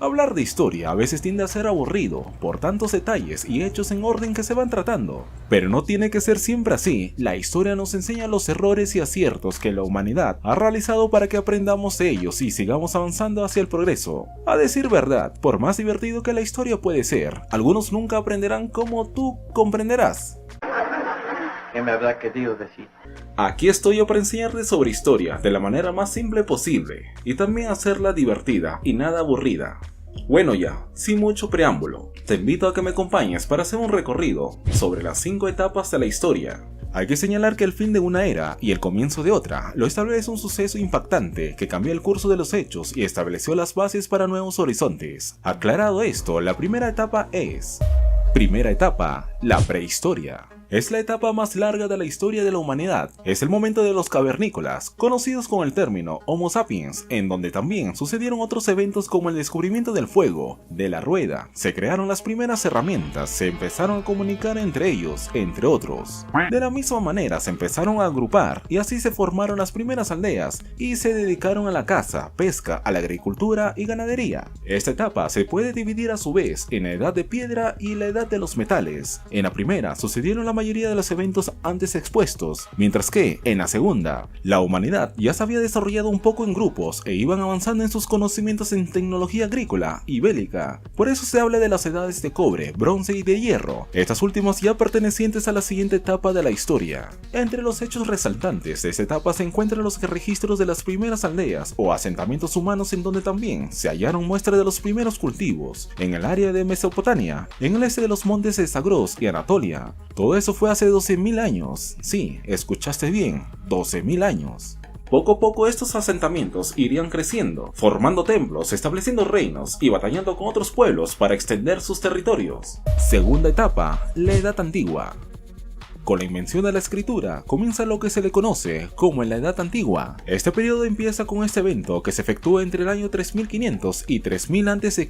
Hablar de historia a veces tiende a ser aburrido por tantos detalles y hechos en orden que se van tratando, pero no tiene que ser siempre así. La historia nos enseña los errores y aciertos que la humanidad ha realizado para que aprendamos de ellos y sigamos avanzando hacia el progreso. A decir verdad, por más divertido que la historia puede ser, algunos nunca aprenderán como tú comprenderás. ¿Qué me habrá querido decir? Aquí estoy yo para enseñarte sobre historia de la manera más simple posible y también hacerla divertida y nada aburrida. Bueno ya, sin mucho preámbulo, te invito a que me acompañes para hacer un recorrido sobre las 5 etapas de la historia. Hay que señalar que el fin de una era y el comienzo de otra lo establece un suceso impactante que cambió el curso de los hechos y estableció las bases para nuevos horizontes. Aclarado esto, la primera etapa es... Primera etapa, la prehistoria. Es la etapa más larga de la historia de la humanidad. Es el momento de los cavernícolas, conocidos con el término Homo sapiens, en donde también sucedieron otros eventos como el descubrimiento del fuego, de la rueda, se crearon las primeras herramientas, se empezaron a comunicar entre ellos, entre otros. De la misma manera se empezaron a agrupar y así se formaron las primeras aldeas y se dedicaron a la caza, pesca, a la agricultura y ganadería. Esta etapa se puede dividir a su vez en la edad de piedra y la edad de los metales. En la primera sucedieron la mayoría de los eventos antes expuestos, mientras que, en la segunda, la humanidad ya se había desarrollado un poco en grupos e iban avanzando en sus conocimientos en tecnología agrícola y bélica. Por eso se habla de las edades de cobre, bronce y de hierro, estas últimas ya pertenecientes a la siguiente etapa de la historia. Entre los hechos resaltantes de esta etapa se encuentran los registros de las primeras aldeas o asentamientos humanos, en donde también se hallaron muestras de los primeros cultivos, en el área de Mesopotamia, en el este de los montes de Zagros y Anatolia. Todo eso fue hace 12.000 años, sí, escuchaste bien, 12.000 años. Poco a poco estos asentamientos irían creciendo, formando templos, estableciendo reinos y batallando con otros pueblos para extender sus territorios. Segunda etapa, la Edad Antigua. Con la invención de la escritura comienza lo que se le conoce como la Edad Antigua. Este periodo empieza con este evento que se efectúa entre el año 3500 y 3000 a.C.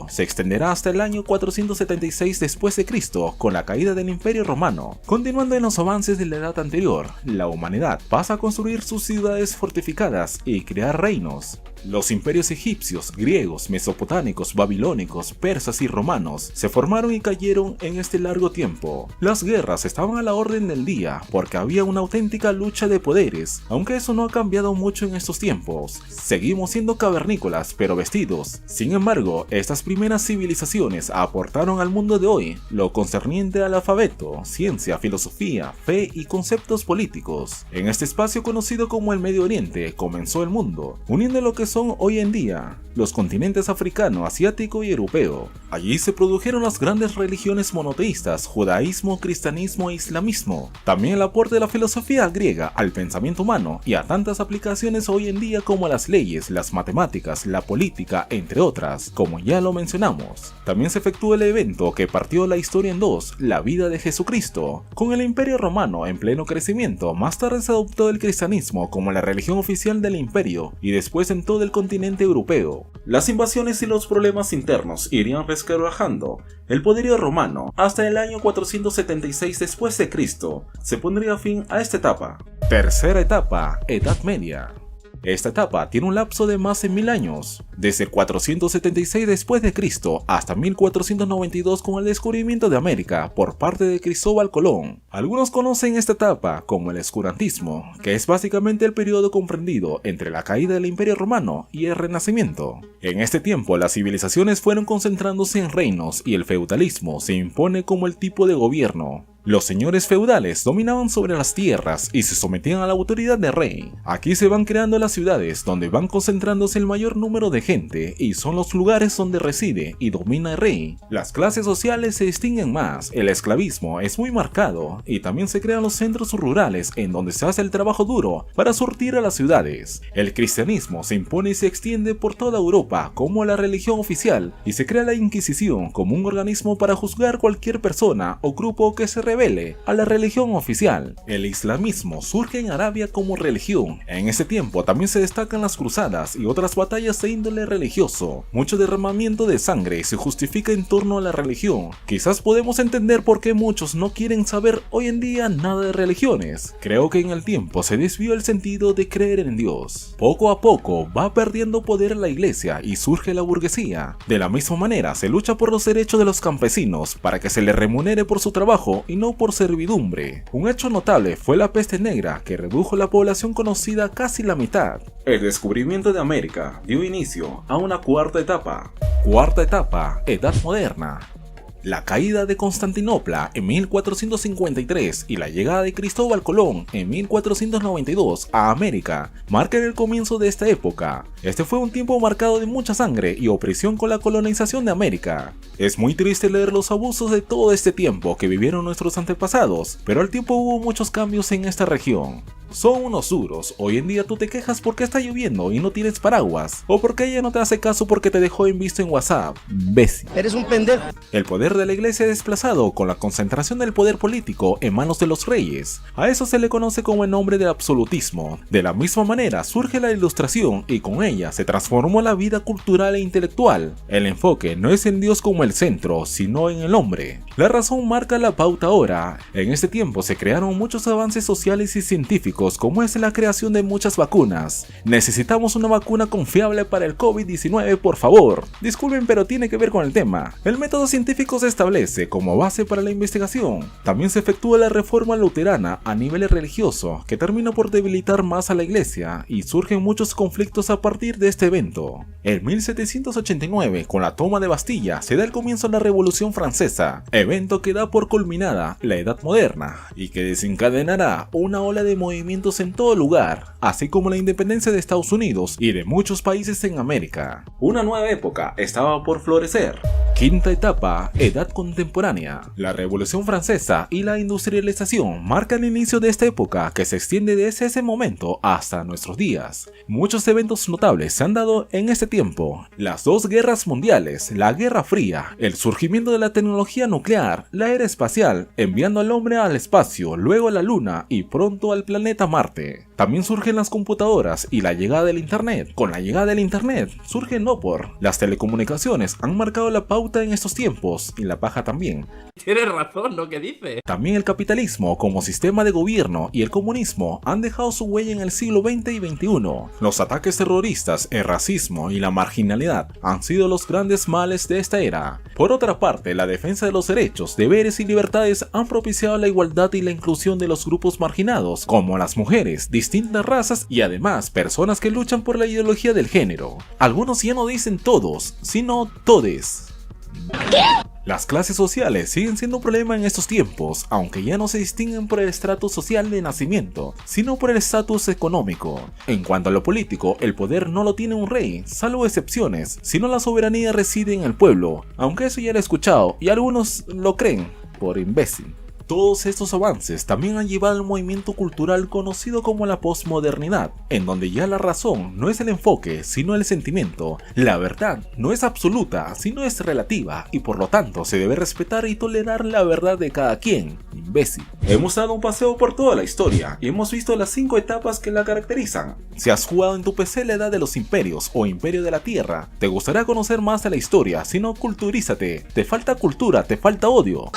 Se extenderá hasta el año 476 después de Cristo con la caída del Imperio Romano. Continuando en los avances de la edad anterior, la humanidad pasa a construir sus ciudades fortificadas y crear reinos. Los imperios egipcios, griegos, mesopotámicos, babilónicos, persas y romanos se formaron y cayeron en este largo tiempo. Las guerras estaban a la orden del día porque había una auténtica lucha de poderes, aunque eso no ha cambiado mucho en estos tiempos. Seguimos siendo cavernícolas pero vestidos. Sin embargo, estas primeras civilizaciones aportaron al mundo de hoy lo concerniente al alfabeto, ciencia, filosofía, fe y conceptos políticos. En este espacio conocido como el Medio Oriente comenzó el mundo, uniendo lo que son hoy en día los continentes africano, asiático y europeo. Allí se produjeron las grandes religiones monoteístas, judaísmo, cristianismo e islamismo. También el aporte de la filosofía griega al pensamiento humano y a tantas aplicaciones hoy en día como las leyes, las matemáticas, la política, entre otras, como ya lo mencionamos. También se efectuó el evento que partió la historia en dos, la vida de Jesucristo. Con el Imperio Romano en pleno crecimiento, más tarde se adoptó el cristianismo como la religión oficial del imperio y después en todo el continente europeo. Las invasiones y los problemas internos irían resquebrajando el poderío romano hasta el año 476 después de Cristo. Se pondría fin a esta etapa. Tercera etapa, Edad Media. Esta etapa tiene un lapso de más de 1000 años, desde 476 después de Cristo hasta 1492 con el descubrimiento de América por parte de Cristóbal Colón. Algunos conocen esta etapa como el oscurantismo, que es básicamente el periodo comprendido entre la caída del Imperio Romano y el Renacimiento. En este tiempo las civilizaciones fueron concentrándose en reinos y el feudalismo se impone como el tipo de gobierno. Los señores feudales dominaban sobre las tierras y se sometían a la autoridad del rey. Aquí se van creando las ciudades donde van concentrándose el mayor número de gente y son los lugares donde reside y domina el rey. Las clases sociales se distinguen más, el esclavismo es muy marcado y también se crean los centros rurales en donde se hace el trabajo duro para surtir a las ciudades. El cristianismo se impone y se extiende por toda Europa como la religión oficial y se crea la Inquisición como un organismo para juzgar cualquier persona o grupo que se rebele revele a la religión oficial. El islamismo surge en Arabia como religión. En ese tiempo también se destacan las cruzadas y otras batallas de índole religioso. Mucho derramamiento de sangre se justifica en torno a la religión. Quizás podemos entender por qué muchos no quieren saber hoy en día nada de religiones. Creo que en el tiempo se desvió el sentido de creer en Dios. Poco a poco va perdiendo poder la iglesia y surge la burguesía. De la misma manera se lucha por los derechos de los campesinos para que se les remunere por su trabajo y no por servidumbre. Un hecho notable fue la peste negra, que redujo la población conocida casi la mitad. El descubrimiento de América dio inicio a una cuarta etapa. Cuarta etapa, Edad Moderna. La caída de Constantinopla en 1453 y la llegada de Cristóbal Colón en 1492 a América marcan el comienzo de esta época. Este fue un tiempo marcado de mucha sangre y opresión con la colonización de América. Es muy triste leer los abusos de todo este tiempo que vivieron nuestros antepasados, pero al tiempo hubo muchos cambios en esta región. Son unos duros. Hoy en día tú te quejas porque está lloviendo y no tienes paraguas, o porque ella no te hace caso porque te dejó en visto en WhatsApp. Imbécil. Eres un pendejo. El poder de la iglesia desplazado con la concentración del poder político en manos de los reyes. A eso se le conoce como el nombre de absolutismo. De la misma manera surge la ilustración y con ella se transformó la vida cultural e intelectual. El enfoque no es en Dios como el centro, sino en el hombre. La razón marca la pauta ahora. En este tiempo se crearon muchos avances sociales y científicos, como es la creación de muchas vacunas. Necesitamos una vacuna confiable para el COVID-19, por favor. Disculpen, pero tiene que ver con el tema. El método científico se establece como base para la investigación. También se efectúa la reforma luterana a nivel religioso, que termina por debilitar más a la iglesia, y surgen muchos conflictos a partir de este evento. En 1789, con la toma de Bastilla, se da el comienzo a la Revolución Francesa, evento que da por culminada la Edad Moderna, y que desencadenará una ola de movimientos en todo lugar, así como la independencia de Estados Unidos y de muchos países en América. Una nueva época estaba por florecer. Quinta etapa, Edad Contemporánea. La Revolución Francesa y la industrialización marcan el inicio de esta época que se extiende desde ese momento hasta nuestros días. Muchos eventos notables se han dado en este tiempo. Las dos guerras mundiales, la Guerra Fría, el surgimiento de la tecnología nuclear, la era espacial, enviando al hombre al espacio, luego a la luna y pronto al planeta Marte. También surgen las computadoras y la llegada del internet. Con la llegada del internet surge el Nopor. Las telecomunicaciones han marcado la pauta en estos tiempos, y la paja también. Tienes razón lo que dice. También el capitalismo como sistema de gobierno y el comunismo han dejado su huella en el siglo XX y XXI. Los ataques terroristas, el racismo y la marginalidad han sido los grandes males de esta era. Por otra parte, la defensa de los derechos, deberes y libertades han propiciado la igualdad y la inclusión de los grupos marginados, como las mujeres, distintas razas y además personas que luchan por la ideología del género. Algunos ya no dicen todos, sino todes. Las clases sociales siguen siendo un problema en estos tiempos, aunque ya no se distinguen por el estrato social de nacimiento, sino por el estatus económico. En cuanto a lo político, el poder no lo tiene un rey, salvo excepciones, sino la soberanía reside en el pueblo, aunque eso ya lo he escuchado y algunos lo creen, por imbécil. Todos estos avances también han llevado al movimiento cultural conocido como la posmodernidad, en donde ya la razón no es el enfoque, sino el sentimiento. La verdad no es absoluta, sino es relativa, y por lo tanto se debe respetar y tolerar la verdad de cada quien. Imbécil. Hemos dado un paseo por toda la historia y hemos visto las 5 etapas que la caracterizan. Si has jugado en tu PC la Edad de los Imperios o Imperio de la Tierra, te gustaría conocer más de la historia, si no, culturízate. Te falta cultura, te falta odio.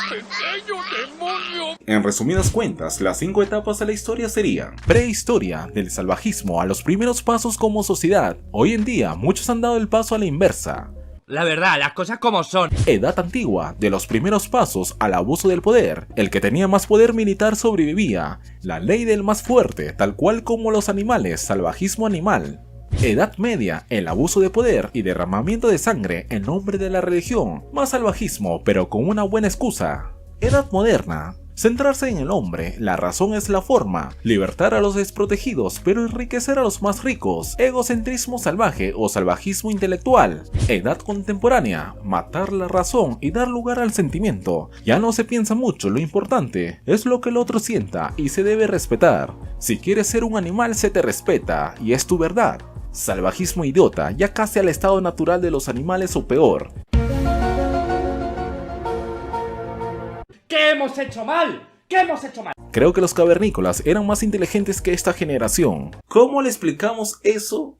En resumidas cuentas, las 5 etapas de la historia serían: prehistoria, del salvajismo a los primeros pasos como sociedad. Hoy en día, muchos han dado el paso a la inversa. La verdad, las cosas como son. Edad antigua, de los primeros pasos al abuso del poder. El que tenía más poder militar sobrevivía. La ley del más fuerte, tal cual como los animales, salvajismo animal. Edad media, el abuso de poder y derramamiento de sangre en nombre de la religión. Más salvajismo, pero con una buena excusa. Edad moderna. Centrarse en el hombre, la razón es la forma, libertar a los desprotegidos pero enriquecer a los más ricos, egocentrismo salvaje o salvajismo intelectual. Edad contemporánea, matar la razón y dar lugar al sentimiento. Ya no se piensa mucho, lo importante es lo que el otro sienta y se debe respetar. Si quieres ser un animal se te respeta y es tu verdad. Salvajismo idiota, ya casi al estado natural de los animales o peor. ¿Qué hemos hecho mal? ¿Qué hemos hecho mal? Creo que los cavernícolas eran más inteligentes que esta generación. ¿Cómo le explicamos eso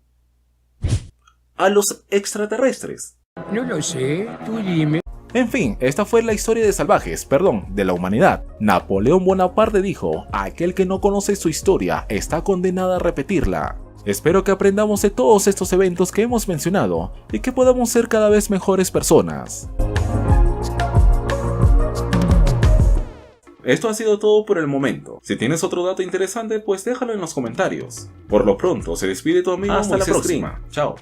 a los extraterrestres? No lo sé, tú dime. En fin, esta fue la historia de la humanidad. Napoleón Bonaparte dijo, aquel que no conoce su historia está condenado a repetirla. Espero que aprendamos de todos estos eventos que hemos mencionado y que podamos ser cada vez mejores personas. Esto ha sido todo por el momento. Si tienes otro dato interesante, pues déjalo en los comentarios. Por lo pronto, se despide tu amigo Hasta la Moisés próxima. Green. Chao.